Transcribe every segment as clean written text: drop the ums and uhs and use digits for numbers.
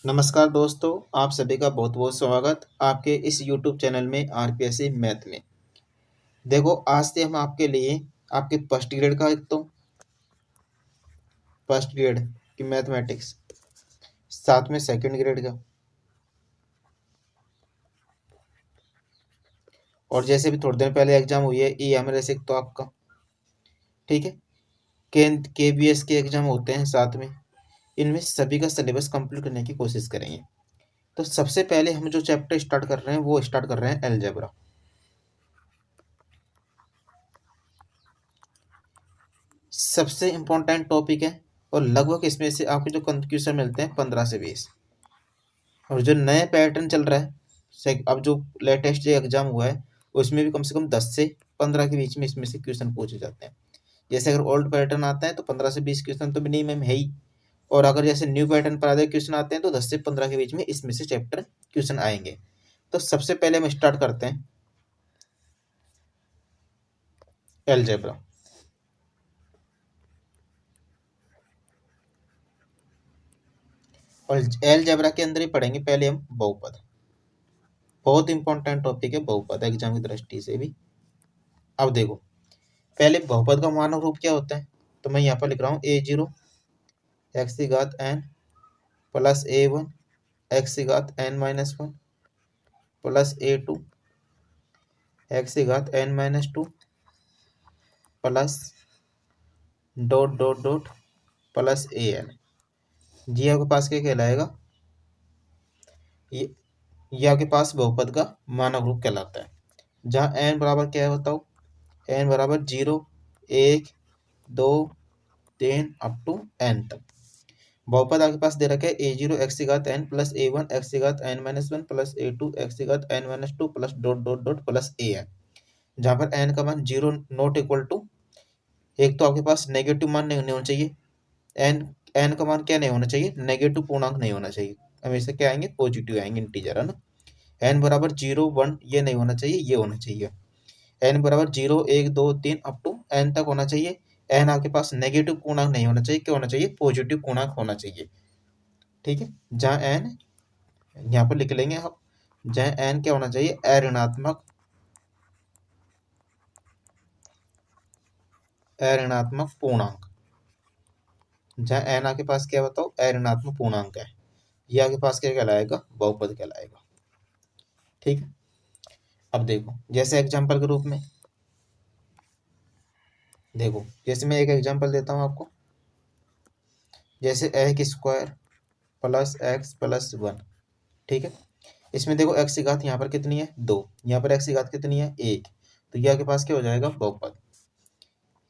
नमस्कार दोस्तों, आप सभी का बहुत बहुत स्वागत आपके इस YouTube चैनल में आरपीएससी मैथ में। देखो, आज से हम आपके लिए आपके फर्स्ट ग्रेड का एक तो फर्स्ट ग्रेड की मैथमेटिक्स, साथ में सेकंड ग्रेड का, और जैसे भी थोड़ी देर पहले एग्जाम हुई है EMRS एक तो आपका, ठीक है, KBS के एग्जाम होते हैं साथ में। इनमें सभी का सिलेबस कंप्लीट करने की कोशिश करेंगे। तो सबसे पहले हम जो चैप्टर स्टार्ट कर रहे हैं वो स्टार्ट कर रहे हैं अलजेब्रा। सबसे इम्पोर्टेंट टॉपिक है और लगभग इसमें से आपको जो क्वेश्चन मिलते हैं 15 से 20। और जो नए पैटर्न चल रहा है, अब जो लेटेस्ट एग्जाम हुआ है उसमें भी कम से कम 10 से 15 के बीच में इसमें से क्वेश्चन पूछे जाते हैं। जैसे अगर ओल्ड पैटर्न आता है तो 15 से 20 क्वेश्चन तो मिनिमम है ही, और अगर जैसे न्यू पैटर्न पर आधे क्वेश्चन आते हैं तो 10 से 15 के बीच में इसमें से चैप्टर क्वेश्चन आएंगे। तो सबसे पहले हम स्टार्ट करते हैं अलजेब्रा। और अलजेब्रा के अंदर ही पढ़ेंगे पहले हम बहुपद। बहुत इंपॉर्टेंट टॉपिक है बहुपद एग्जाम की दृष्टि से भी। अब देखो, पहले बहुपद का मानव रूप क्या होता है, तो मैं यहाँ पर लिख रहा हूँ a0 x की घात n प्लस a1 x की घात n-1 प्लस a2 x की घात n-2 plus dot dot dot plus an। जी आपके पास क्या कहलाएगा, ये आपके पास बहुपद का मानव रूप कहलाता है। जहाँ n बराबर क्या है बताओ, n बराबर 0 1 2 3 अप टू n तक। बहुपद आपके पास दे रखा है a0 x की घात n प्लस a1 x की घात n-1 प्लस a2 x की घात n-2 plus dot dot dot plus an। जहाँ पर n का मान 0 नॉट इक्वल टू, एक तो आपके पास नेगेटिव मान नहीं होना चाहिए, n का मान क्या नहीं होना चाहिए, नेगेटिव पूर्णांक नहीं होना चाहिए, हमेशा क्या आएंगे, पॉजिटिव आएंगे, इंटीजर, है ना। n बराबर 0 1 ये नहीं होना चाहिए, ये होना चाहिए। n बराबर 0 1 2 3 अप टू n तक होना चाहिए। n आपके पास नेगेटिव पूर्णांक नहीं होना चाहिए, क्या होना चाहिए, पॉजिटिव पूर्णांक होना चाहिए। ठीक है, जहाँ n यहाँ पर लिख लेंगे आप, जहाँ n क्या होना चाहिए, अऋणात्मक पूर्णांक। जहाँ n आपके पास क्या बताओ, अऋणात्मक पूर्णांक है, ये आपके पास क्या कहलाएगा, बहुपद कहलाएगा। ठीक है, अब देखो जैसे एग्जाम्पल के रूप में, देखो जैसे मैं एक एग्जाम्पल देता हूँ आपको, जैसे x square plus x plus 1। ठीक है, इसमें देखो एक्स की घात यहाँ पर कितनी है, 2, यहाँ पर एक्स की घात कितनी है, 1, तो ये आपके पास क्या हो जाएगा, बहुपद।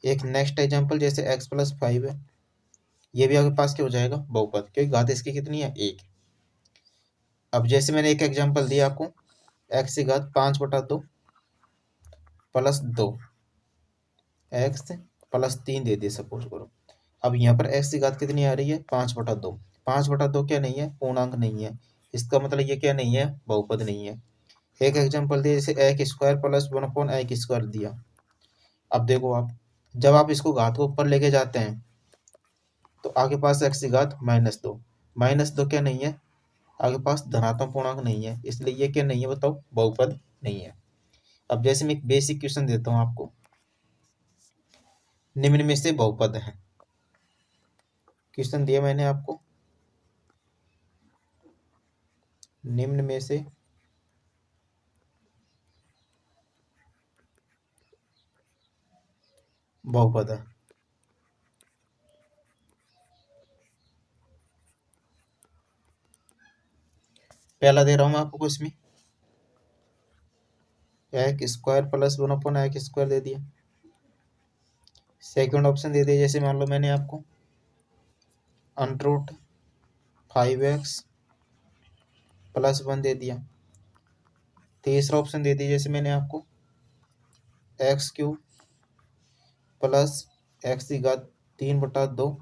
एक नेक्स्ट एग्जाम्पल जैसे एक्स प्लस 5 है, ये भी आपके पास क्या हो जाएगा, बहुपद, क्योंकि घात इसकी कितनी है, 1। अब जैसे मैंने एक एग्जाम्पल दिया आपको, एक्स की घात 5/2 प्लस 2 एक्स प्लस 3 दे दिए सपोज करो। अब यहाँ पर एक्स की घात कितनी आ रही है, 5/2। 5/2 क्या नहीं है, पूर्णांक नहीं है, इसका मतलब ये क्या नहीं है, बहुपद नहीं है। एक एग्जाम्पल दिया जैसे एक्स स्क्वायर प्लस 1/x² दिया। अब देखो आप, जब आप इसको घात को ऊपर लेके जाते हैं तो आगे पास एक्स की घात -2, -2 क्या नहीं है, आगे पास धनात्मक पूर्णांक नहीं है, इसलिए ये क्या नहीं है बताओ, बहुपद नहीं है। अब जैसे मैं एक बेसिक क्वेश्चन देता हूँ आपको, निम्न में से बहुपद है, क्वेश्चन दिया मैंने आपको, निम्न में से बहुपद है। पहला दे रहा हूँ मैं आपको, इसमें एक्स स्क्वायर प्लस 1/x² दे दिया। सेकंड ऑप्शन दे दिया, जैसे मान लो मैंने आपको √5x प्लस 1 दे दिया। तीसरा ऑप्शन दे दिया, जैसे मैंने आपको x³ प्लस एक्स की घात 3/2,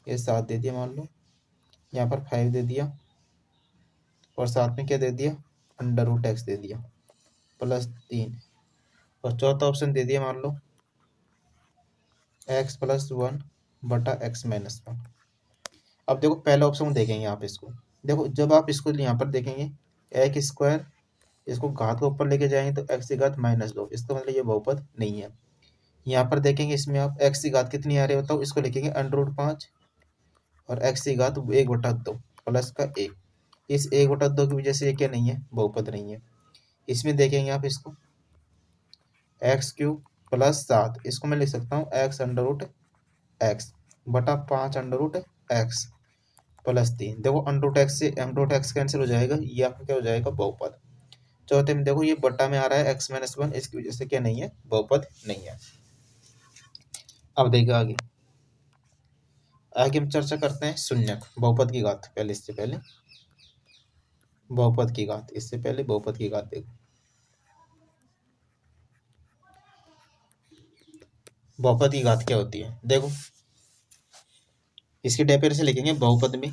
ये 7 दे दिया मान लो, यहाँ पर 5 दे दिया, और साथ में क्या दे दिया, √x दे दिया प्लस 3, और चौथा ऑप्शन दे दिया मान लो x + 1/x - 1। अब देखो पहला ऑप्शन देखेंगे आप इसको, देखो जब आप इसको यहाँ पर देखेंगे एक्स स्क्वायर, इसको घात को ऊपर लेके जाएंगे तो एक्स की घात -2, इसका मतलब ये बहुपद नहीं है। यहाँ पर देखेंगे इसमें आप एक्स की घात कितनी आ रही है बताओ, इसको लिखेंगे √5 और एक्स की घात 1/2 प्लस का 1, इस 1/2 की वजह से ये क्या नहीं है, बहुपद नहीं है। इसमें देखेंगे आप इसको x³ + 7, इसको मैं लिख सकता हूँ x√x बटा 5√x + 3। देखो √x से m.x कैंसिल हो जाएगा, ये आपका क्या हो जाएगा, बहुपद। चौथे में देखो ये बटा में आ रहा है x-1, इसकी वजह से क्या नहीं है, बहुपद नहीं है। अब देखिए आगे आगे हम चर्चा करते हैं शून्यक, बहुपद की घात। पहले इससे पहले बहुपद की घात, इससे पहले बहुपद की घात देखो। बहुपद की घात क्या होती है, देखो इसकी डेफिनेशन लिखेंगे, बहुपद में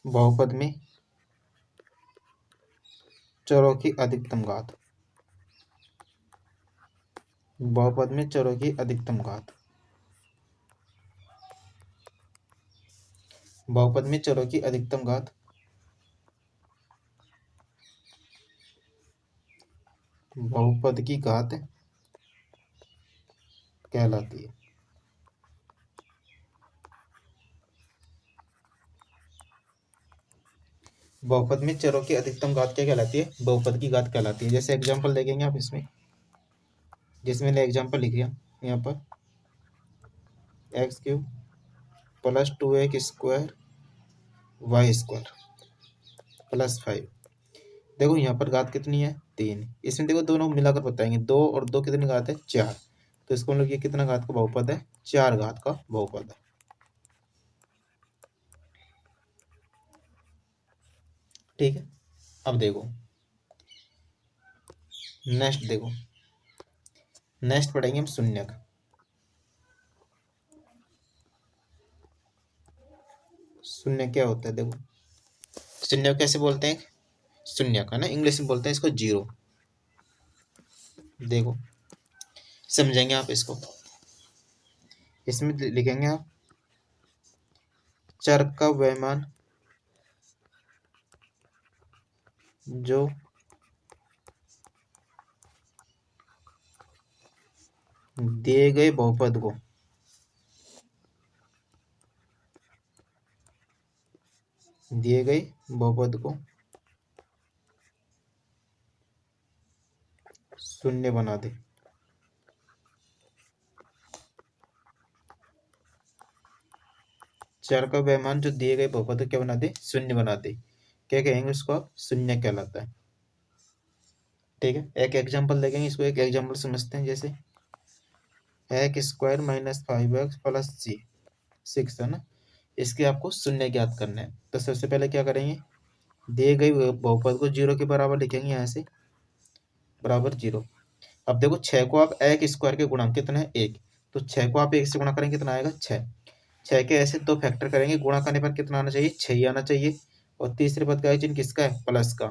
बहुपद में चरों की अधिकतम घात, बहुपद में चरों की अधिकतम घात, बहुपद में चरों की अधिकतम घात बहुपद की घात कहलाती है। बहुपद में चरों की अधिकतम घात क्या कहलाती है, बहुपद की घात कहलाती है। जैसे एग्जांपल देखेंगे आप इसमें, जिसमें मैंने एग्जांपल लिख दिया यहाँ पर x³ + 2x² y² + 5। देखो यहाँ पर घात कितनी है, 3। इसमें देखो दोनों मिलाकर बताएंगे, 2 और 2 कितनी घात है, 4। तो इसको हम लोग ये कितना घात का बहुपद है, 4 घात का बहुपद है। ठीक है। अब देखो नेक्स्ट, देखो नेक्स्ट पढ़ेंगे हम शून्यक। शून्य क्या होता है, देखो शून्य कैसे बोलते हैं, शून्य का ना इंग्लिश में बोलते हैं इसको जीरो। देखो समझेंगे आप इसको, इसमें लिखेंगे आप चर का वैमान जो दिए गए बहुपद को शून्य बना दे। चर का वैमान जो दिए गए बहुपद को क्या बना दे, शून्य बना दे। क्या कहेंगे उसको आप, शून्य कहलाता है। ठीक है, एक एग्जांपल देखेंगे, इसको एक एग्जांपल समझते हैं। जैसे x² - 5x + 6 है ना, इसके आपको शून्य ज्ञात करना है। तो सबसे पहले क्या करेंगे, दिए गए बहुपद को 0 के बराबर लिखेंगे, यहाँ से बराबर 0। अब देखो 6 को आप x² के गुणांक कितना है, 1, तो 6 को आप 1 से गुणा करेंगे कितना आएगा, 6। 6 के ऐसे 2 फैक्टर करेंगे, गुणा करने पर कितना आना चाहिए, 6 ही आना चाहिए। और तीसरे पद का चिन्ह किसका है, प्लस का,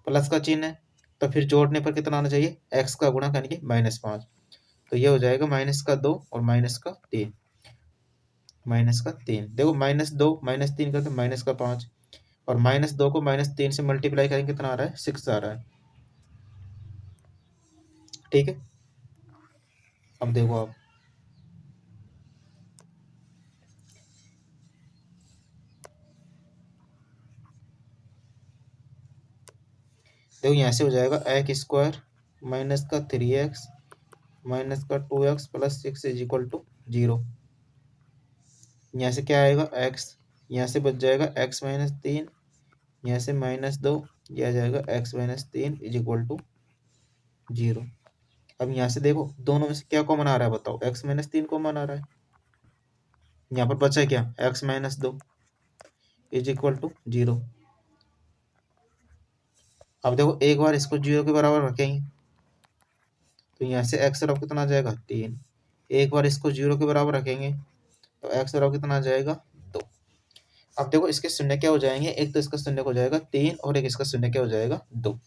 प्लस का चिन्ह है। तो फिर जोड़ने पर कितना आना चाहिए, x का गुणा यानी कि -5। तो ये हो जाएगा -2 और -3, -3। देखो -2 -3 करके -5, और -2 को -3 से मल्टीप्लाई करेंगे कितना आ रहा है, 6 आ रहा है। ठीक है। अब देखो आप देखो यहाँ से हो जाएगा x² - 3x - 2x + 6 = 0। यहाँ से क्या आएगा, x, यहाँ से बच जाएगा x - 3, यहाँ से -2, यह आ जाएगा x - 3 = 0। अब यहाँ से देखो दोनों में से क्या कॉमन आ रहा है बताओ, x - 3 कॉमन आ रहा है। यहाँ पर बचा क्या, x - 2 = 0। अब देखो एक बार इसको 0 के बराबर रखेंगे तो यहाँ से x रफ कितना आ जाएगा, 3। एक बार इसको 0 के बराबर रखेंगे तो x रफ कितना आ जाएगा, 2। अब देखो इसके शून्य क्या हो जाएंगे, एक तो इसका शून्य हो जाएगा 3 और एक इसका शून्य क्या हो जाएगा, 2।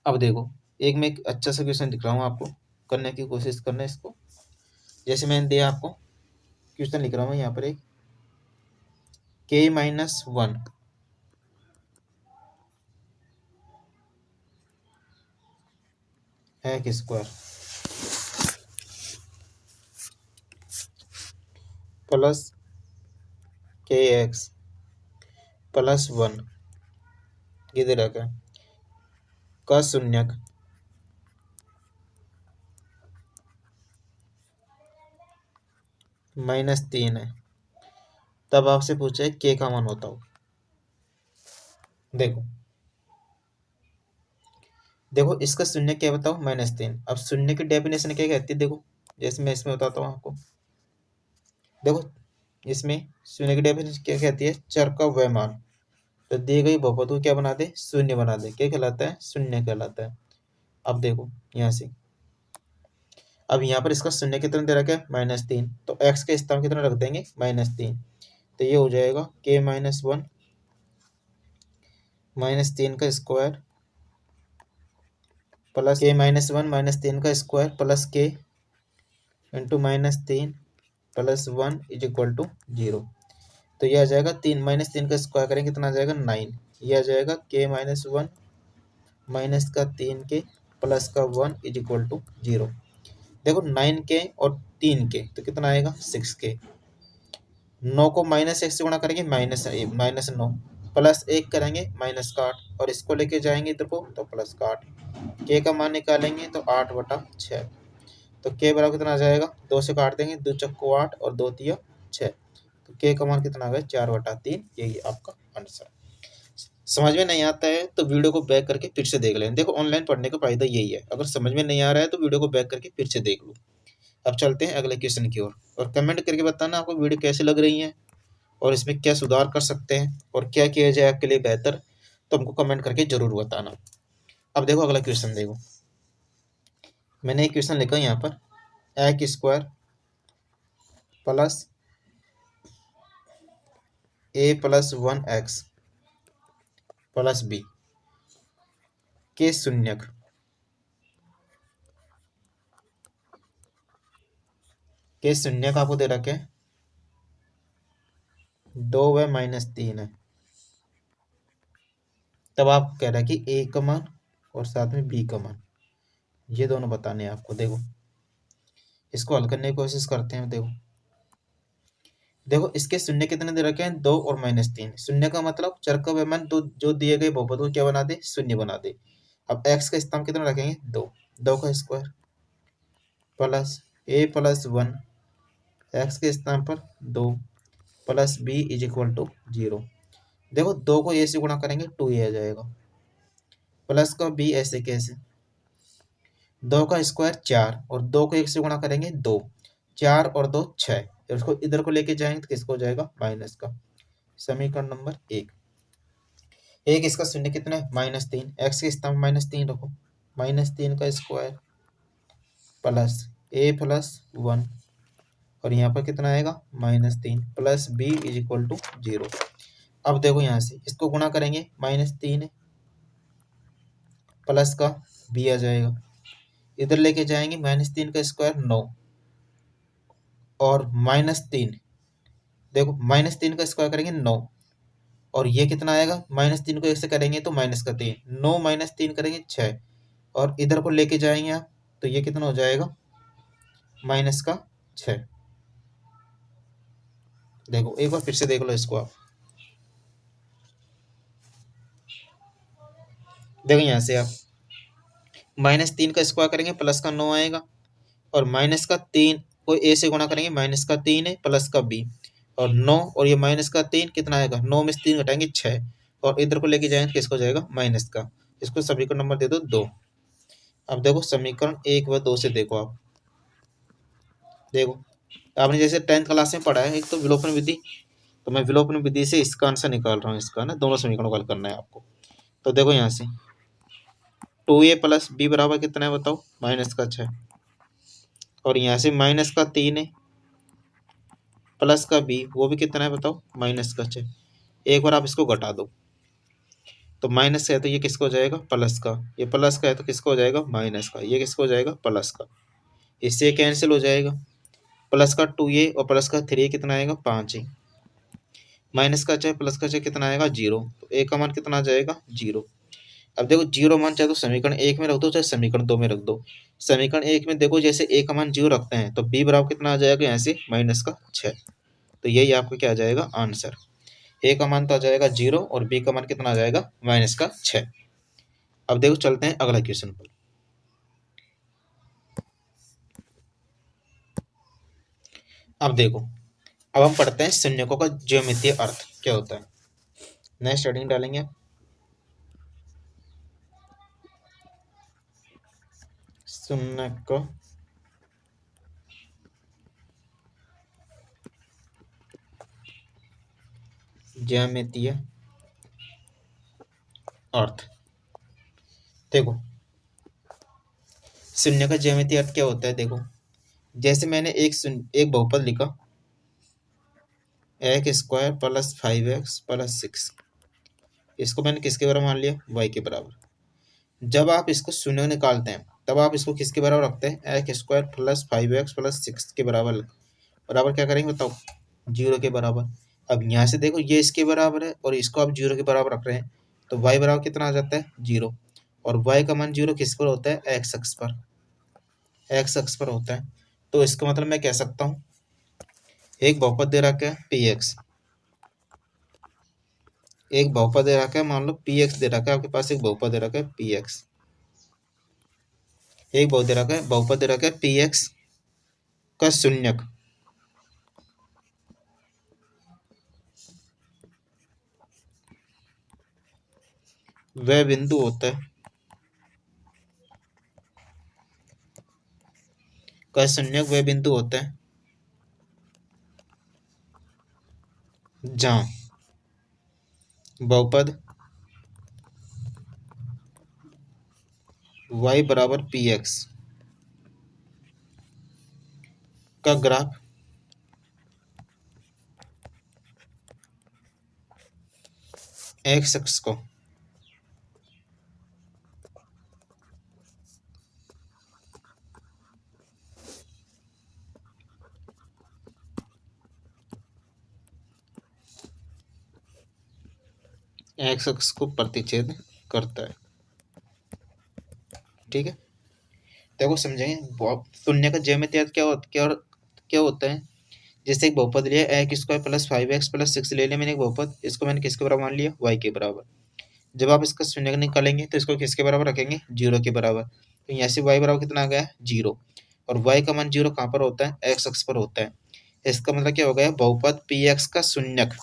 अब देखो एक मैं एक अच्छा सा क्वेश्चन लिख रहा हूँ, आपको करने की कोशिश करना इसको। जैसे मैंने दिया आपको क्वेश्चन लिख रहा हूँ यहाँ पर एक k-1 x square plus kx plus 1 किधर रखा का शून्यक -3 है। तब आपसे पूछा है k का मान बताओ। देखो देखो इसका शून्य क्या बताओ, -3। अब शून्य की डेफिनेशन क्या कहती है, देखो जैसे मैं इसमें बताता हूँ आपको। देखो इसमें शून्य की डेफिनेशन क्या कहती है, चर का वह मान तो दी गई बहुपद को क्या बना दे, शून्य बना दे। क्या कहलाता है, शून्य कहलाता है। अब देखो यहाँ से, अब यहाँ पर इसका शून्य कितना दे रखा है, -3, तो x के स्थान कितना रख देंगे, -3। तो ये हो जाएगा k-1 -3 का स्क्वायर प्लस k-1 -3 का square plus k into -3 plus 1 is equal to 0। तो ये आ जाएगा 3 का स्क्वायर करेंगे कितना आ जाएगा, 9। ये आ जाएगा k-1 माइनस का 3k प्लस का 1 इज इक्वल टू 0। देखो 9k और 3k तो कितना आएगा, 6k। 9 को -1 से गुणा करेंगे -9 प्लस 1 करेंगे -8 और इसको लेके जाएंगे इधर को तो प्लस का 8। k का मान निकालेंगे तो 8/6। तो k बराबर कितना आ जाएगा, 2 से काट देंगे, 2 चक्को 8 और 2 तिया 6। तो k का मान कितना आ गया, 4/3। यही आपका आंसर। समझ में नहीं आता है तो वीडियो को बैक करके फिर से देख लें। देखो ऑनलाइन पढ़ने का फायदा यही है, अगर समझ में नहीं आ रहा है तो वीडियो को बैक करके फिर से देख लो। अब चलते हैं अगले क्वेश्चन की ओर और कमेंट करके बताना आपको वीडियो कैसी लग रही है और इसमें क्या सुधार कर सकते हैं और क्या किया जाए आपके लिए बेहतर, तो हमको कमेंट करके जरूर बताना। अब देखो अगला क्वेश्चन, देखो मैंने एक क्वेश्चन लिखा यहाँ पर x square plus a+1x plus b के शून्यक आपको दे रखे 2 व -3 है। तब आप कह रहे हैं कि a का मान और साथ में b का मान ये दोनों बताने हैं आपको। देखो इसको हल करने की कोशिश करते हैं। देखो इसके शून्य कितने दे रखे हैं, 2 और -3। शून्य का मतलब चर का वह मान जो दिए गए बहुपद को क्या बना दे, शून्य बना दे। अब x का स्थान कितना रखेंगे, 2 का स्क्वायर प्लस a+1 x के स्थान पर 2 plus b is equal to 0। देखो 2 को a से गुणा करेंगे 2a आ जाएगा प्लस का b ऐसे कैसे, 2 का स्क्वायर 4 और 2 को 1 से गुणा करेंगे 2, 4 और 2 6। उसको इधर को लेके जाएंगे तो किसको हो जाएगा, माइनस का। समीकरण नंबर 1 इसका शून्य कितना है, -3। एक्स के स्थान -3 रखो, -3 का स्क्वायर प्लस a+1 और यहाँ पर कितना आएगा, -3 plus b is equal to 0। अब देखो यहाँ से इसको गुणा करेंगे, -3 प्लस का b आ जाएगा, इधर लेके जाएंगे -3 का स्क्वायर 9 और -3। देखो -3 का स्क्वायर करेंगे 9 और ये कितना आएगा, -3 को 1 से करेंगे तो -3, 9 -3 करेंगे 6 और इधर को लेके जाएंगे आप तो ये कितना हो जाएगा, -6। देखो एक बार फिर से देख लो इसको आप। देखो यहाँ से आप -3 का स्क्वायर करेंगे प्लस का 9 आएगा और -3 को a से गुणा करेंगे, -3 है प्लस का b और 9 और ये -3 कितना आएगा, 9 में से 3 घटाएंगे 6 और इधर को लेके जाएंगे किसको जाएगा, माइनस का। इसको समीकरण नंबर दे दो 2। अब देखो समीकरण 1 व 2 से देखो आप। देखो आपने जैसे 10th क्लास में पढ़ा है एक तो विलोपन विधि, तो मैं विलोपन विधि से इसका आंसर निकाल रहा हूँ। इसका ना दोनों समीकरणों को हल करना है आपको। तो देखो यहाँ से 2a प्लस b बराबर कितना है बताओ, -6 और यहाँ से -3 है प्लस का b वो भी कितना है बताओ, -6। एक बार आप इसको घटा दो तो माइनस का है तो ये किसका हो जाएगा, प्लस का। ये प्लस का है तो किसका हो जाएगा, माइनस का। ये किसका हो जाएगा, प्लस का। इससे कैंसिल हो जाएगा। प्लस का 2a और प्लस का 3a कितना आएगा, 5a। माइनस का चाहे प्लस का चाहे कितना आएगा, 0। तो a का मान कितना आ जाएगा, 0। अब देखो 0 मान चाहे तो समीकरण 1 में रख दो चाहे समीकरण 2 में रख दो। समीकरण 1 में देखो जैसे a का मान 0 रखते हैं तो b बराबर कितना आ जाएगा, यहाँ से -6। तो यही आपका क्या आ जाएगा, आंसर। a का मान तो आ जाएगा 0 और b का मान कितना आ जाएगा, -6। अब देखो चलते हैं अगला क्वेश्चन पर। अब देखो, अब हम पढ़ते हैं शून्यकों का ज्यामितीय अर्थ क्या होता है। नेक्स्ट हेडिंग डालेंगे शून्यक ज्यामितीय अर्थ। देखो शून्य का ज्यामितीय अर्थ क्या होता है। देखो जैसे मैंने एक बहुपद लिखा x² + 5x + 6। इसको मैंने किसके बराबर मान लिया, y के बराबर। जब आप इसको शून्य निकालते हैं तब आप इसको किसके बराबर रखते हैं, x² + 5x + 6 के बराबर। बराबर क्या करेंगे बताओ, 0 के बराबर। अब यहाँ से देखो ये इसके बराबर है और इसको आप 0 के बराबर रख रहे हैं तो y बराबर कितना आ जाता है, 0। और y का मान 0 किस पर होता है, x अक्ष पर। x अक्ष पर होता है। तो इसका मतलब मैं कह सकता हूँ एक बहुपद दे रखा है px। एक बहुपद दे रखा है, मान लो px दे रखा है आपके पास। एक बहुपद दे रखा है px। एक बहुपद दे रखा है px का शून्यक वह बिंदु होता है, का शून्यक वह बिंदु होता है जहाँ बहुपद y बराबर px का ग्राफ x अक्ष को x अक्ष को प्रतिच्छेद करता है। ठीक है, देखो समझेंगे शून्य का ज्यामितीय अर्थ क्या होता है। जैसे एक बहुपद लिया x² + 5x + 6 ले लिया मैंने एक बहुपद। इसको मैंने किसके बराबर मान लिया, y के बराबर। जब आप इसका शून्य निकालेंगे तो इसको किसके बराबर रखेंगे, 0 के बराबर। तो यहाँ से y बराबर कितना आ गया, 0। और y का मान 0 कहाँ पर होता है, x अक्ष पर होता है। इसका मतलब क्या हो गया, बहुपद px का शून्यक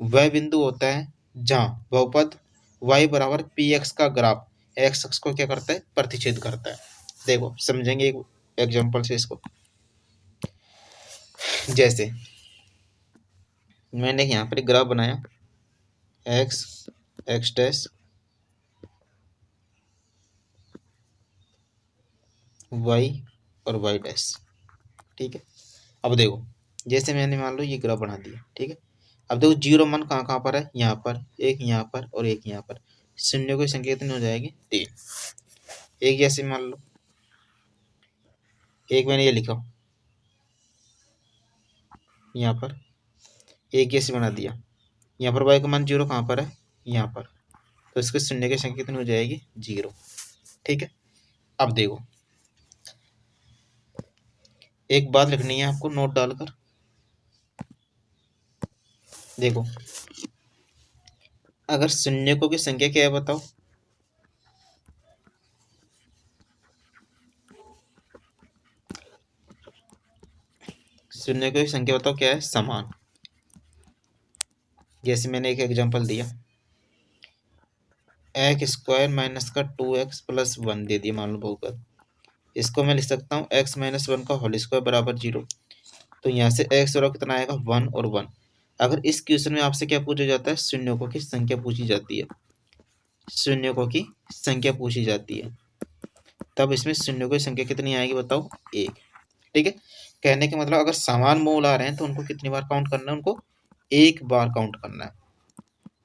वह बिंदु होता है जहाँ बहुपद y बराबर px का ग्राफ x अक्ष को क्या करता है, प्रतिच्छेद करता है। देखो समझेंगे एक एग्जांपल से इसको। जैसे मैंने यहाँ पर एक ग्राफ बनाया x x' y और y'। ठीक है, अब देखो जैसे मैंने मान लो ये ग्राफ बना दिया। ठीक है, अब देखो 0 मान कहाँ कहाँ पर है, यहाँ पर एक, यहाँ पर और एक यहाँ पर। शून्य की संख्या कितनी हो जाएगी, 3। एक जैसे मान लो एक मैंने ये लिखा यहाँ पर, एक जैसे बना दिया। यहाँ पर y का मान 0 कहाँ पर है, यहाँ पर। तो इसके शून्य की संख्या कितनी हो जाएगी, 0। ठीक है, अब देखो एक बात लिखनी है आपको नोट डालकर। देखो अगर शून्यकों की संख्या क्या है बताओ, शून्यकों की संख्या बताओ क्या है, समान। जैसे मैंने एक एग्जांपल दिया x² - 2x + 1 दे दिया मान लो बहुपद। इसको मैं लिख सकता हूँ x - 1 का होल स्क्वायर बराबर 0। तो यहाँ से x बराबर कितना आएगा, 1 और 1। अगर इस क्वेश्चन में आपसे क्या पूछा जाता है, शून्यकों की संख्या पूछी जाती है। शून्यकों की संख्या पूछी जाती है तब इसमें शून्यकों की संख्या कितनी आएगी बताओ, 1। ठीक है, कहने का मतलब अगर समान मूल आ रहे हैं तो उनको कितनी बार काउंट करना है, उनको एक बार काउंट करना है।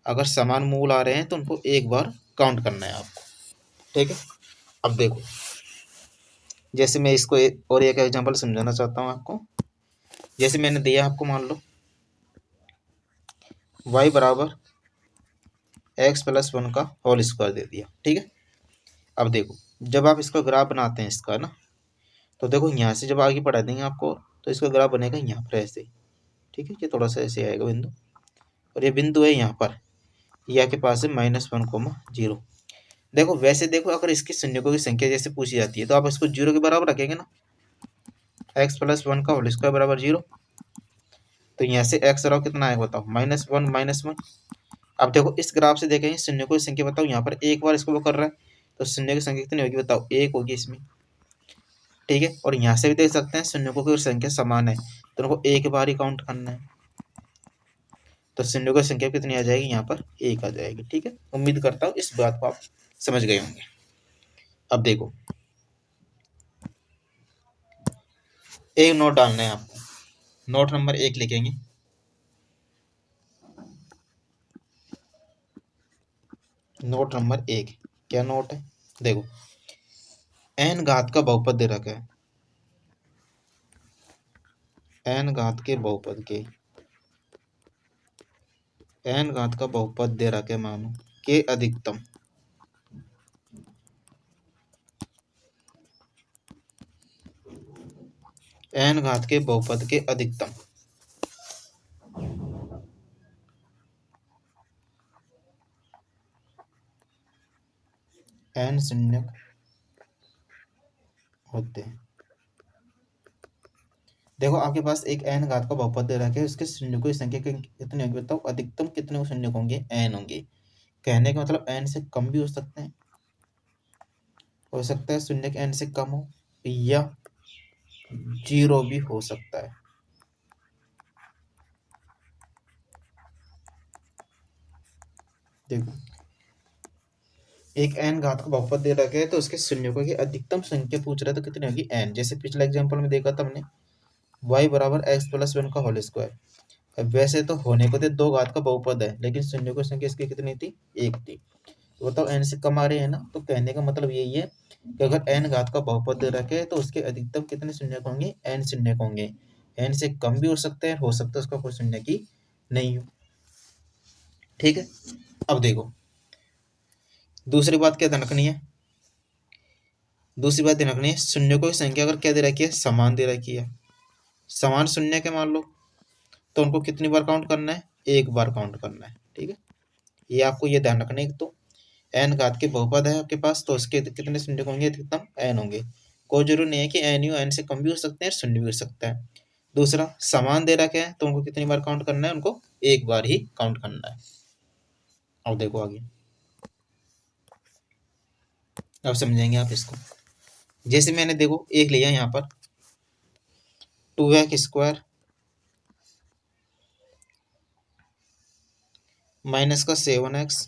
अगर समान मूल आ रहे हैं तो उनको एक बार काउंट करना है आपको। ठीक है, अब देखो, जैसे मैं इसको और एक एग्जांपल समझाना चाहता हूँ आपको। जैसे मैंने दिया आपको, मान लो y बराबर x+1 का होल स्क्वायर दे दिया। ठीक है, अब देखो, जब आप इसका ग्राफ बनाते हैं इसका ना, तो देखो यहाँ से जब आगे बढ़ा देंगे आपको, तो इसका ग्राफ बनेगा यहाँ पर ऐसे। ठीक है, ये थोड़ा सा ऐसे आएगा बिंदु, और ये बिंदु है यहाँ पर, या के पास है -1, 0। देखो वैसे देखो, अगर इसकी शून्यकों की संख्या जैसे पूछी जाती है तो आप इसको 0 के बराबर रखेंगे ना, x+1 का होल स्क्वायर बराबर 0। तो यहाँ से x रहा कितना आएगा बताओ, -1 -1। अब देखो इस ग्राफ से देखेंगे शून्यकों की संख्या, बताओ यहाँ पर एक बार इसको वो कर रहा है, तो शून्य की संख्या कितनी होगी बताओ, 1 होगी इसमें। ठीक है, और यहाँ से भी देख सकते हैं शून्यकों की संख्या समान है, तो उनको एक बार ही काउंट करना है, तो शून्यों की संख्या कितनी आ जाएगी, यहाँ पर 1 आ जाएगी। ठीक है, उम्मीद करता हूँ इस बात को आप समझ गए होंगे। अब देखो, एक नोट डालना है आपको, नोट नंबर 1 लिखेंगे। नोट नंबर 1 क्या नोट है, देखो n घात का बहुपद दे रखा है, n घात के बहुपद के, n घात का बहुपद दे रखा है मानो के अधिकतम, n घात के बहुपद के अधिकतम, n शून्य होते हैं। देखो आपके पास एक n घात का बहुपद दे रखा है, उसके शून्यों की संख्या कितनी होगी बताओ, अधिकतम कितने शून्य होंगे, n होंगे। कहने का मतलब n से कम भी हो सकते हैं, हो सकता है शून्य के n से कम हो, या 0 भी हो सकता है। देखो एक n घात का बहुपद दे रखा है, तो उसके शून्यों की अधिकतम संख्या पूछ रहा है, तो कितनी होगी n। जैसे पिछले एग्जांपल में देखा था हमने, y बराबर x+1 का होल स्क्वायर। वैसे तो होने को तो 2 घात का बहुपद है, लेकिन शून्यों की संख्या इसकी कितनी थी, 1 थी। तो बताओ n से कम आ रहे हैं ना, तो कहने का मतलब यही है कि अगर n घात का बहुपद दे रखे है, तो उसके अधिकतम कितने शून्य होंगे, n शून्य होंगे। n से कम भी हो सकते हैं, हो सकता है उसका कोई शून्य की नहीं हो। ठीक है, अब देखो दूसरी बात क्या ध्यान रखनी है, दूसरी बात ध्यान रखनी है, शून्यों की संख्या अगर क्या दे रखी है, समान दे रखी है, समान शून्य के मान लो, तो उनको कितनी बार काउंट करना है, एक बार काउंट करना है। ठीक है, ये आपको ये ध्यान रखना है। तो n घात के बहुपद है आपके पास, तो उसके कितने शून्य होंगे, अधिकतम n होंगे। कोई जरूरी नहीं है कि n यू n से कम भी हो सकते हैं, शून्य भी हो सकता है। दूसरा, समान दे रखे हैं, तो उनको कितनी बार काउंट करना है, उनको एक बार ही काउंट करना है। अब देखो आगे, अब समझेंगे आप इसको। जैसे मैंने देखो एक लिया यहाँ पर 2x² माइनस का 7x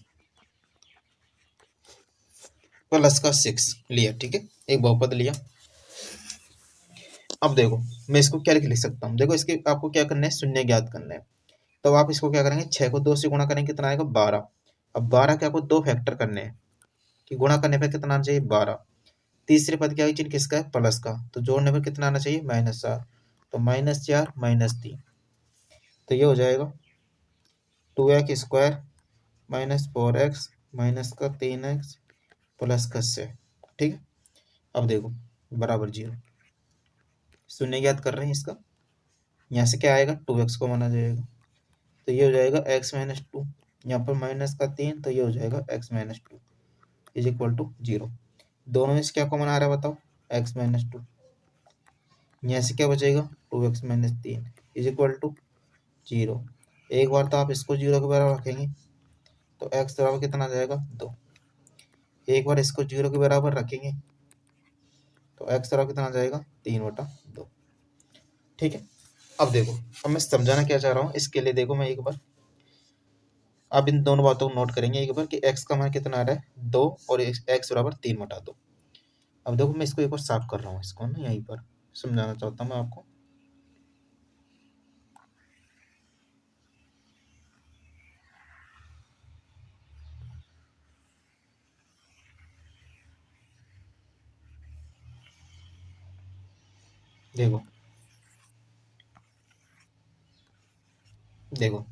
प्लस का 6 लिया। ठीक है, एक बहुपद लिया। अब देखो मैं इसको क्या लिख सकता हूँ, देखो इसके आपको क्या करना है, शून्य ज्ञात करना है। तो आप इसको क्या करेंगे, 6 को 2 से गुणा करेंगे, कितना आएगा, 12। अब 12 के आपको 2 फैक्टर करने हैं, कि गुणा करने पर कितना आना चाहिए, 12। तीसरे पद क्या चिन्ह किसका है, प्लस का, तो जोड़ने पर कितना आना चाहिए, -4। तो -4 -3, तो ये हो जाएगा 2x² -4x माइनस का 3x प्लस का 6। ठीक है, अब देखो बराबर 0, शून्य ज्ञात कर रहे हैं इसका, यहाँ से क्या आएगा, 2x को माना जाएगा, तो ये हो जाएगा x-2, यहाँ पर -3, तो ये हो जाएगा x-2 इज इक्वल टू 0। दोनों में से क्या कॉमन आ रहा है बताओ, x-2। यहाँ से क्या बचेगा, 2x-3 इज इक्वल टू 0। एक बार तो आप इसको 0 के बराबर रखेंगे, तो x बराबर कितना आ जाएगा, 2। एक बार इसको 0 के बराबर रखेंगे, तो x बराबर कितना आ जाएगा, 3/2। ठीक है, अब देखो, अब मैं समझाना क्या चाह रहा हूँ, इसके लिए देखो मैं एक बार, अब इन दोनों बातों को नोट करेंगे एक बार, कि x का मान कितना आ रहा है, 2, और x बराबर 3/2। अब देखो मैं इसको एक बार साफ कर रहा हूँ, इसको ना यहीं पर समझाना चाहता हूँ मैं आपको। देखो देखो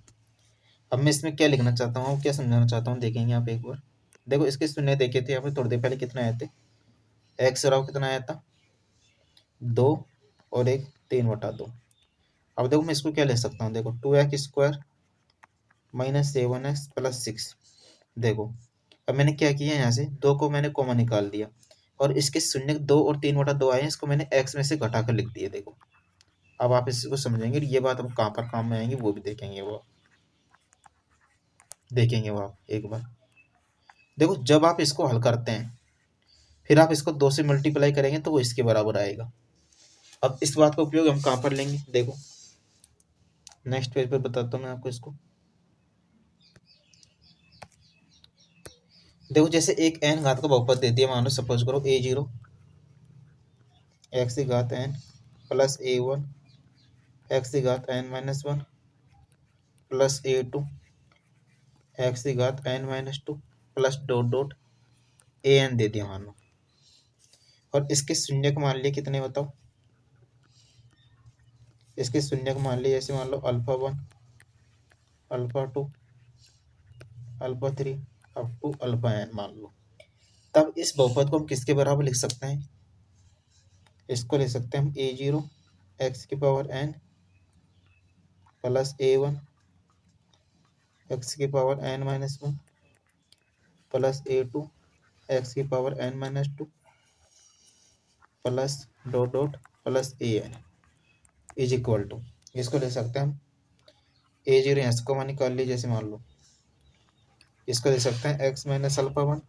अब मैं इसमें क्या लिखना चाहता हूँ, क्या समझाना चाहता हूँ, देखेंगे आप एक बार। देखो इसके शून्य देखे थे आपने थोड़ी देर पहले, कितने आए थे, एक्स और कितना आया था 2 और एक 3/2। अब देखो मैं इसको क्या ले सकता हूँ, देखो 2x² -7x+6। देखो अब मैंने क्या किया, यहाँ से 2 को मैंने कॉमन निकाल दिया और इसके शून्य 2 और 3/2 आए हैं, इसको मैंने x में से घटा कर लिख दिया। देखो अब आप इसको समझेंगे, ये बात अब कहाँ पर काम में आएंगी वो भी देखेंगे, वो आप एक बार। देखो जब आप इसको हल करते हैं फिर आप इसको 2 से मल्टीप्लाई करेंगे तो वो इसके बराबर आएगा। अब इस बात का उपयोग हम कहाँ पर लेंगे, देखो नेक्स्ट पेज पर बताता हूँ मैं आपको इसको। देखो जैसे एक n घात का बहुपद दे दिया, मान लो सपोज करो a0 x की घात n प्लस a1 x की घात n-1 प्लस a2 x की घात n-2 plus dot dot an दे दिया मान लो। और इसके शून्य को मान लिया कितने बताओ, इसके शून्य को मान लिया ऐसे मान लो α1 α2 α3 अप टू αn मान लो। तब इस बहुपद को हम किसके बराबर लिख सकते हैं, इसको लिख सकते हैं हम a0 x की power n plus a1 x की power n-1 plus a2 x की power n-2 plus dot dot plus an is equal to, इसको ले सकते हैं हम a0 यहाँ से कॉमन निकाल लीजिए, जैसे मान लो इसको ले सकते हैं x minus α1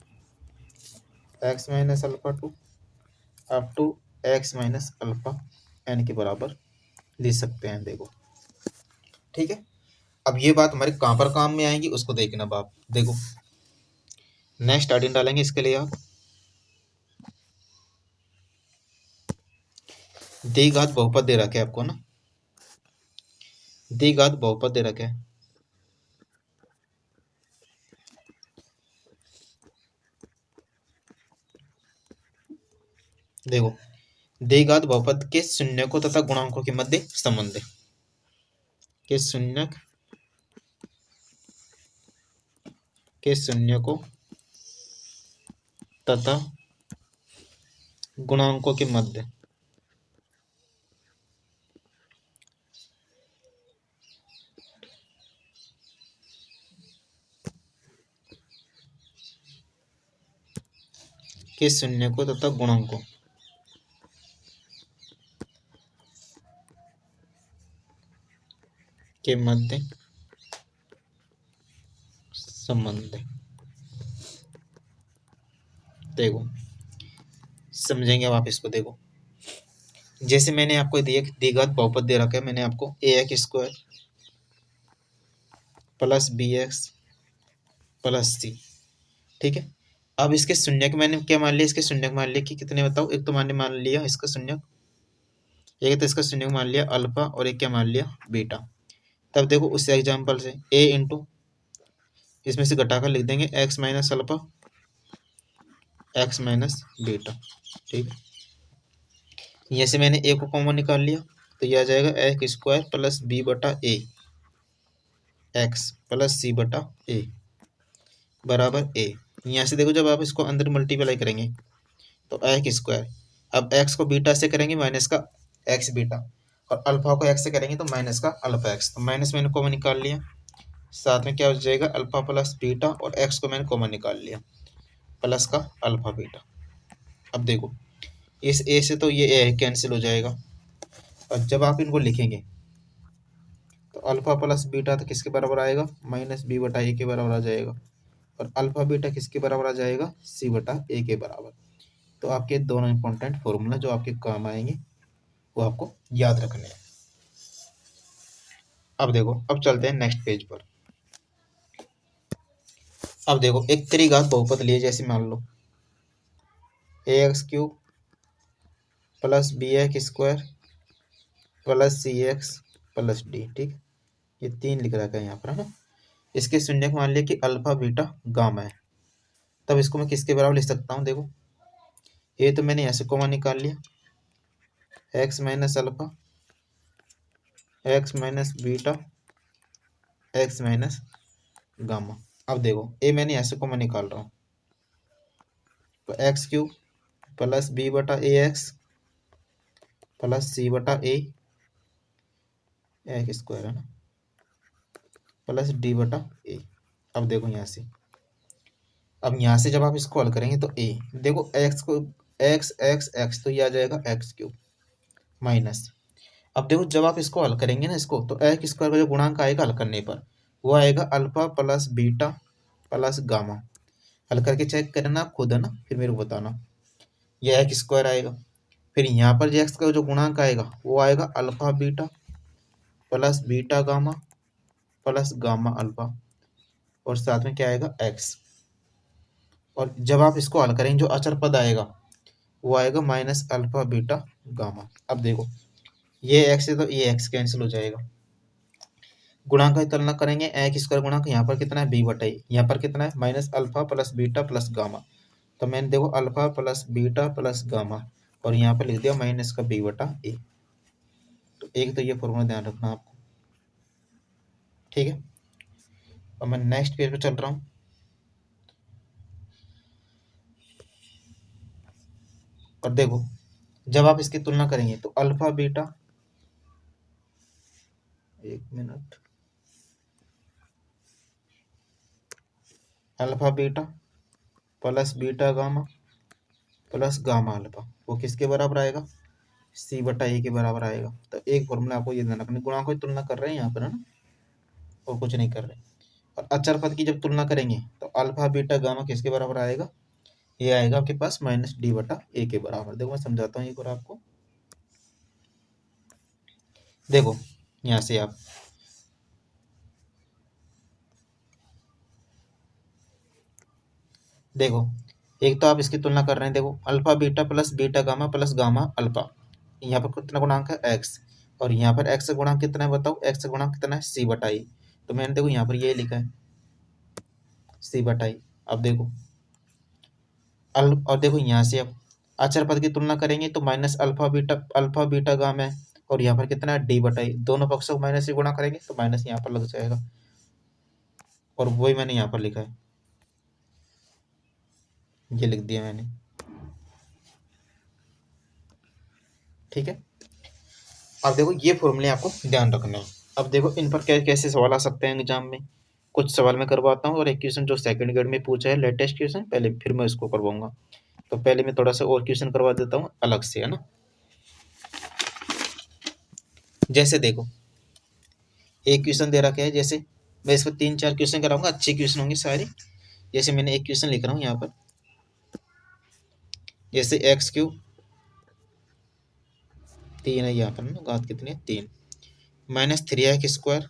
x minus α2 up to x minus αn के बराबर ले सकते हैं। देखो ठीक है, अब ये बात हमारे कहाँ पर काम में आएगी उसको देखना बाप। देखो नेक्स्ट स्टार्टिंग डालेंगे इसके लिए, आप द्विघात बहुपद दे रखे आपको ना, द्विघात बहुपद दे रखे, देखो द्विघात बहुपद के शून्यकों तथा गुणांकों के मध्य संबंध के शून्यक के शून्यकों तथा गुणांकों के मध्य के शून्यकों तथा गुणांकों के मध्य संबंध। देखो समझेंगे अब आप इसको। देखो जैसे मैंने आपको द्विघात बहुपद दे रखा है, मैंने आपको ax² plus bx plus c, ठीक है। अब इसके शून्यक मैंने क्या मान लिया, इसके शून्यक मान लिया कि कितने बताओ, एक तो मैंने मान लिया इसका शून्यक, एक तो इसका शून्यक मान लिया अल्फा और एक क्या मान लिया बीटा। तब देखो उस एग्जाम्पल से a इंटू इसमें से घटाकर लिख देंगे x minus alpha x minus beta, ठीक है। यहाँ से मैंने a को कॉमन निकाल लिया तो यह आ जाएगा x² plus b/a x plus c/a बराबर a। यहाँ से देखो जब आप इसको अंदर मल्टीप्लाई करेंगे तो x², अब x को बीटा से करेंगे माइनस का x बीटा और अल्फा को x से करेंगे तो माइनस का अल्फा x, तो माइनस मैंने कॉमन निकाल लिया, साथ में क्या हो जाएगा अल्फा प्लस बीटा और x को मैंने कॉमन निकाल लिया प्लस का अल्फा बीटा। अब देखो इस a से तो ये a कैंसिल हो जाएगा और जब आप इनको लिखेंगे तो अल्फा प्लस बीटा तो किसके बराबर आएगा -b/a के बराबर आ जाएगा और अल्फा बीटा किसके बराबर आ जाएगा c/a के बराबर। तो आपके दोनों इंपॉर्टेंट फॉर्मूला जो आपके काम आएंगे वो आपको याद रखने हैं। अब देखो अब चलते हैं नेक्स्ट पेज पर। अब देखो एक त्रिघात बहुपद लिए, जैसे मान लो ax³ plus bx² plus cx plus d, ठीक। ये 3 लिख रखा है यहाँ पर, है ना। इसके शून्यक मान लिया कि अल्फा बीटा गामा है, तब इसको मैं किसके बराबर लिख सकता हूँ, देखो ये तो मैंने यहाँ से कॉमन निकाल लिया x minus alpha, x minus beta, x minus gamma. अब देखो ए मैंने ऐसे को मैं निकाल रहा हूँ, तो एक्स क्यूब प्लस बी बटा ए एक्स प्लस सी बटा ए एक्स स्क्वायर है ना, प्लस डी बटा ए। अब देखो यहाँ से, अब यहाँ से जब आप इसको हल करेंगे तो ए, देखो एक्स को एक्स एक्स एक्स तो ये आ जाएगा एक्स क्यूब माइनस, अब देखो जब आप इसको हल करेंगे ना इसको, तो एक्स स्क्वायर का जो गुणांक आएगा हल करने पर वो आएगा alpha plus beta plus gamma. हल करके चेक करना आप खुद है ना, फिर मेरे को बताना। यह एक्स स्क्वायर आएगा, फिर यहाँ पर जो एक्स का जो गुणांक आएगा वो आएगा alpha beta plus beta gamma plus gamma alpha, और साथ में क्या आएगा एक्स। और जब आप इसको हल करेंगे जो अचर पद आएगा वो आएगा माइनस अल्फा बीटा गामा। अब देखो ये एक्स है तो ये एक्स कैंसिल हो जाएगा, गुणांक की तुलना करेंगे, एक्स स्क्वायर गुणांक यहाँ पर कितना है बी बटा ए, यहाँ पर कितना है minus alpha plus beta plus gamma. तो मैंने देखो alpha plus beta plus gamma और यहाँ पर लिख दिया माइनस का बी बटा ए। तो एक तो ये फॉर्मूला ध्यान रखना आपको, ठीक है। और मैं नेक्स्ट पेज पे चल रहा हूँ। और देखो जब आप इसकी तुलना करेंगे तो अल्फा बीटा, एक minute, alpha beta plus beta gamma plus gamma alpha वो किसके बराबर आएगा, सी बटा ए के बराबर आएगा। तो एक फॉर्मूला आपको ये ध्यान रखना, गुणांकों की तुलना कर रहे हैं यहाँ पर है ना, और कुछ नहीं कर रहे। और अचर पद की जब तुलना करेंगे तो अल्फा बीटा गामा किसके बराबर आएगा, ये आएगा आपके पास माइनस डी बटा ए के बराबर। देखो मैं समझाता हूँ एक बार आपको, देखो यहाँ से आप देखो, एक तो आप इसकी तुलना कर रहे हैं, देखो alpha beta plus beta gamma plus gamma alpha, यहाँ पर कितना गुणांक है एक्स, और यहाँ पर एक्स का गुणांक कितना है बताओ, एक्स का गुणांक कितना है सी बटा ई। तो मैंने देखो यहाँ पर ये लिखा है सी बटा ई। अब देखो और देखो यहाँ से अब अचर पद की तुलना करेंगे तो माइनस अल्फा बीटा गामा है, और यहाँ पर कितना है डी बटा ई, दोनों पक्षों को माइनस से गुणा करेंगे तो माइनस यहाँ पर लग जाएगा, और वही मैंने यहाँ पर लिखा है, ये लिख दिया मैंने, ठीक है। अब देखो ये फॉर्मूले आपको ध्यान रखना है। अब देखो इन पर कैसे सवाल आ सकते हैं एग्जाम में, कुछ सवाल मैं करवाता हूँ और एक क्वेश्चन जो सेकंड ग्रेड में पूछा है लेटेस्ट क्वेश्चन, पहले फिर मैं इसको करवाऊंगा। तो पहले मैं थोड़ा सा और क्वेश्चन करवा देता हूँ अलग से, है ना। जैसे देखो एक क्वेश्चन दे रखा है, जैसे मैं इसको 3-4 क्वेश्चन कराऊंगा, अच्छे क्वेश्चन होंगे सारे। जैसे मैंने एक क्वेश्चन लिख रहा हूँ यहाँ पर, जैसे एक्स क्यूब 3 है, यहाँ पर ना घात कितनी है 3, माइनस 3x स्क्वायर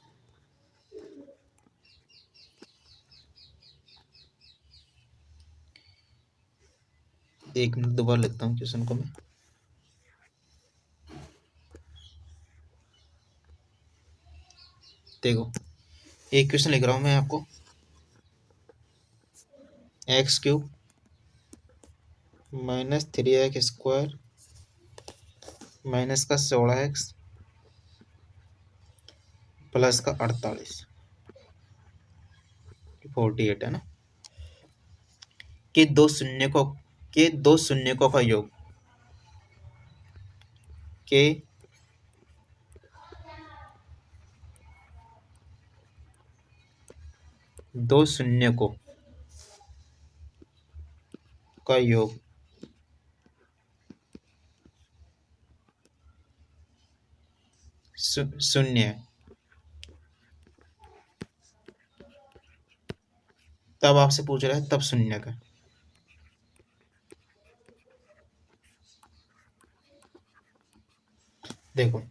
एक मिनट दोबारा लिखता हूँ क्वेश्चन को मैं। देखो एक क्वेश्चन लिख रहा हूँ मैं आपको, x cube minus 3x square minus का 16x प्लस का 48 48 है ना, के दो शून्यकों का योग, के दो शून्यकों का योग शून्य है, तब आपसे पूछ रहा है तब शून्य का। देखो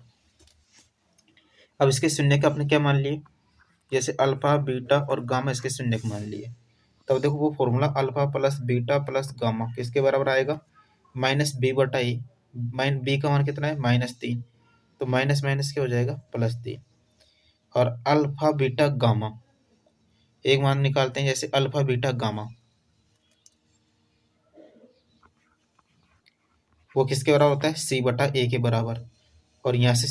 अब इसके शून्य का आपने क्या मान लिए, जैसे अल्फा बीटा और गामा इसके शून्य का मान लिए, तब देखो वो formula alpha plus beta plus gamma किसके बराबर आएगा, माइनस बी बटा ई। बी का मान कितना है -3, तो माइनस माइनस क्या हो जाएगा +3। और अल्फा बीटा गामा एक मान निकालते हैं, जैसे अल्फा बीटा गामा, वो किसके बराबर होता है, सी बटा ए के बराबर। और यहाँ से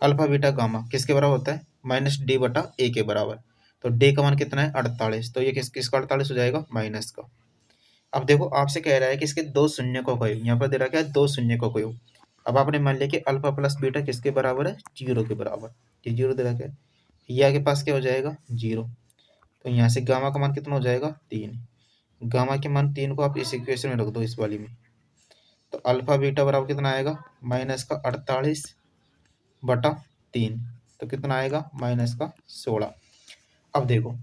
अल्फा बीटा गामा किसके बराबर होता है, माइनस डी बटा ए के बराबर। तो डी का मान कितना है, 48। तो ये किसका 48 हो जाएगा, माइनस का। अब देखो आपसे कह रहा है कि इसके दो शून्य को कहो, यहाँ पर दे रखा है दो शून्य को कहो। अब आपने मान लिया कि अल्फा प्लस बीटा किसके बराबर है, 0 के बराबर। ये 0 दे रखा है, ये आगे पास क्या हो जाएगा, 0। तो यहाँ से गामा का मान कितना हो जाएगा, 3। गामा के मान 3 को आप इस इक्वेशन में रख दो, इस वाली में। तो अल्फा बीटा बराबर कितना आएगा, माइनस का 48 बटा 3। तो कितना आएगा, माइनस का 16। अब देखो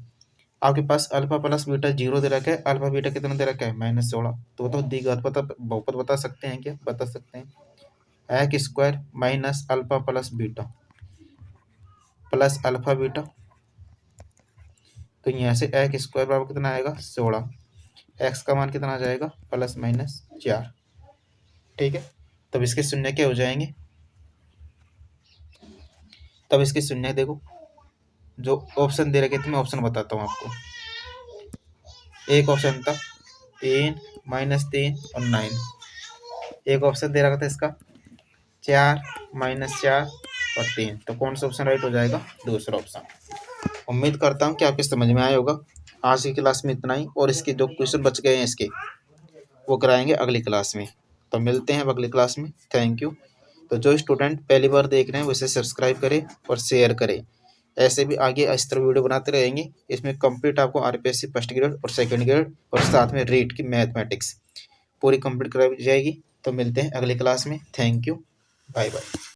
आपके पास अल्फा प्लस बीटा 0 दे रखा है, अल्फा बीटा कितना दे रखा है, -16। तो द्विघात बहुपद बता सकते हैं क्या, बता सकते हैं। X square minus alpha plus beta plus alpha beta. तो यहाँ से एक्स स्क्वायर बराबर कितना आएगा, 16। एक्स का मान कितना आ जाएगा, +-4। ठीक है, तब इसके शून्य क्या हो जाएंगे, तब इसके शून्य देखो, जो ऑप्शन दे रखे थे मैं ऑप्शन बताता हूँ आपको। एक ऑप्शन था 3, -3 और 9। एक ऑप्शन दे रखा था इसका 4, -4 और 3। तो कौन सा ऑप्शन राइट हो जाएगा, दूसरा ऑप्शन। उम्मीद करता हूँ कि आपके समझ में आया होगा। आज की क्लास में इतना ही, और इसके जो क्वेश्चन बच गए हैं इसके, वो कराएंगे अगली क्लास में। तो मिलते हैं अब अगली क्लास में। Thank you. तो जो स्टूडेंट पहली बार देख रहे हैं वो इसे सब्सक्राइब करें और शेयर करें। ऐसे भी आगे इस तरह वीडियो बनाते रहेंगे। इसमें कंप्लीट आपको आरपीएससी फर्स्ट ग्रेड और सेकंड ग्रेड और साथ में रीट की मैथमेटिक्स पूरी कंप्लीट कराई जाएगी। तो मिलते हैं अगली क्लास में। Thank you, bye bye.